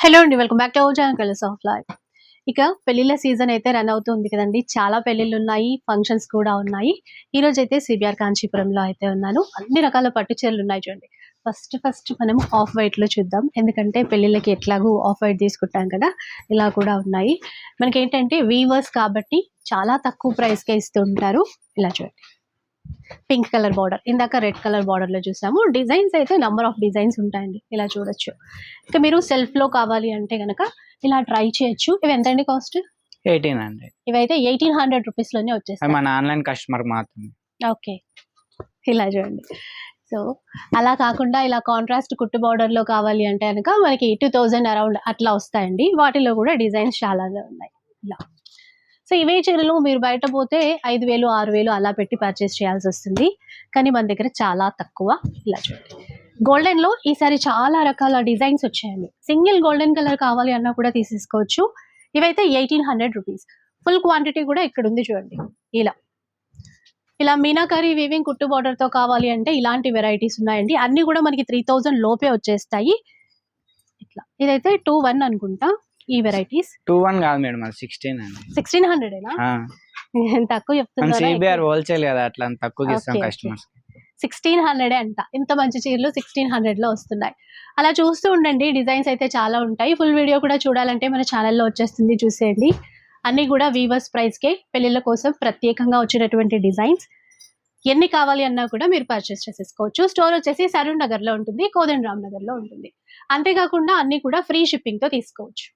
Hello అండి. Welcome back to our channel colours of life. ఇక పెళ్ళిళ్ళ సీజన్ అయితే రన్ అవుతుంది కదండీ. చాలా పెళ్ళిళ్ళున్నాయి, ఫంక్షన్స్ కూడా ఉన్నాయి. ఈరోజైతే సిబిఆర్ కాంచీపురంలో అయితే ఉన్నాను. అన్ని రకాల పట్టు చీరలున్నాయి చూడండి. ఫస్ట్ మనం ఆఫ్ వైట్‌లో చూద్దాం. ఎందుకంటే పెళ్ళిళ్ళకి ఎట్లాగో ఆఫ్ వైట్ తీసుకుంటాం కదా! ఇలా కూడా ఉన్నాయి. మనకేంటంటే వీవర్స్ కాబట్టి చాలా తక్కువ ప్రైస్‌కే ఇస్తూ ఉంటారు. ఇలా చూడండి. పింక్ కలర్ బార్డర్, ఇందాక రెడ్ కలర్ బార్డర్‌లో చూసాము. డిజైన్స్ అయితే నంబర్ ఆఫ్ డిజైన్స్ ఉంటాయండి. ఇలా చూడొచ్చు. ఇక మీరు సెల్ఫ్‌లో కావాలి అంటే గనక ఇలా ట్రై చేయొచ్చు. ఇవి ఎంతండి కాస్ట్? 1800. ఇవైతే 1800 రూపీస్‌లోనే అది వచ్చేస్తాయి. మన ఆన్లైన్ కస్టమర్ మాత్రమే. ఓకే. ఇలా చూడండి. సో, అలా కాకుండా ఇలా కాంట్రాస్ట్ కుట్టు బార్డర్‌లో కావాలి అంటే గనక మనకి 2000 అరౌండ్ అట్లా వస్తాయండి. వాటిలో కూడా డిజైన్స్ చాలానే ఉన్నాయి. ఇలా. సో, ఇవే చీరలు మీరు బయట పోతే 5000, 6000 అలా పెట్టి పర్చేస్ చేయాల్సొస్తుంది. కానీ మన దగ్గర చాలా తక్కువ. ఇలా చూడండి. గోల్డెన్‌లో ఈసారి చాలా రకాల డిజైన్స్ వచ్చాయండి. సింగిల్ గోల్డెన్ కలర్ కావాలి అన్నా కూడా తీసేసుకోవచ్చు. ఇవైతే 1800 రూపీస్. ఫుల్ క్వాంటిటీ కూడా ఇక్కడుంది చూడండి. ఇలా. ఇలా మీనాకరీ వీవింగ్ కుట్టు బార్డర్‌తో కావాలి అంటే ఇలాంటి వెరైటీస్ ఉన్నాయండి. అన్నీ కూడా మనకి 3000 లోపే వచ్చేస్తాయి. ఇట్లా. ఇదైతే 2-1 అనుకుంటా ఈ వెరైటీస్. 21 కాదు మేడం, అది 16 అండి. 1600ఏనా? ఆ, తక్కువ మన చెప్తున్నారా? సిబిఆర్ హోల్సేల్ కదా, అట్లా అంత తక్కువకి ఇస్తాం ఓకే, ఓకే. కస్టమర్స్. 1600 అంట. ఇంత మంచి చీరలు 1600లో వస్తున్నాయి. అలా చూస్తూ ఉండండి. డిజైన్స్ అయితే చాలా ఉంటాయి. ఫుల్ వీడియో కూడా చూడాలంటే మన ఛానల్‌లో వచ్చేస్తుంది, చూసేయండి. అన్నీ కూడా వీవర్స్ ప్రైస్‌కే పెళ్ళిళ్ళ కోసం ప్రత్యేకంగా వచ్చినటువంటి డిజైన్స్. ఎన్ని కావాలి అన్నా కూడా మీరు పర్చేస్ చేసేసుకోవచ్చు. స్టోర్ వచ్చేసి సరూర్ నగర్‌లో ఉంటుంది, కోదండరామ్ నగర్‌లో ఉంటుంది. అంతేకాకుండా అన్నీ కూడా ఫ్రీ షిప్పింగ్‌తో తీసుకోవచ్చు.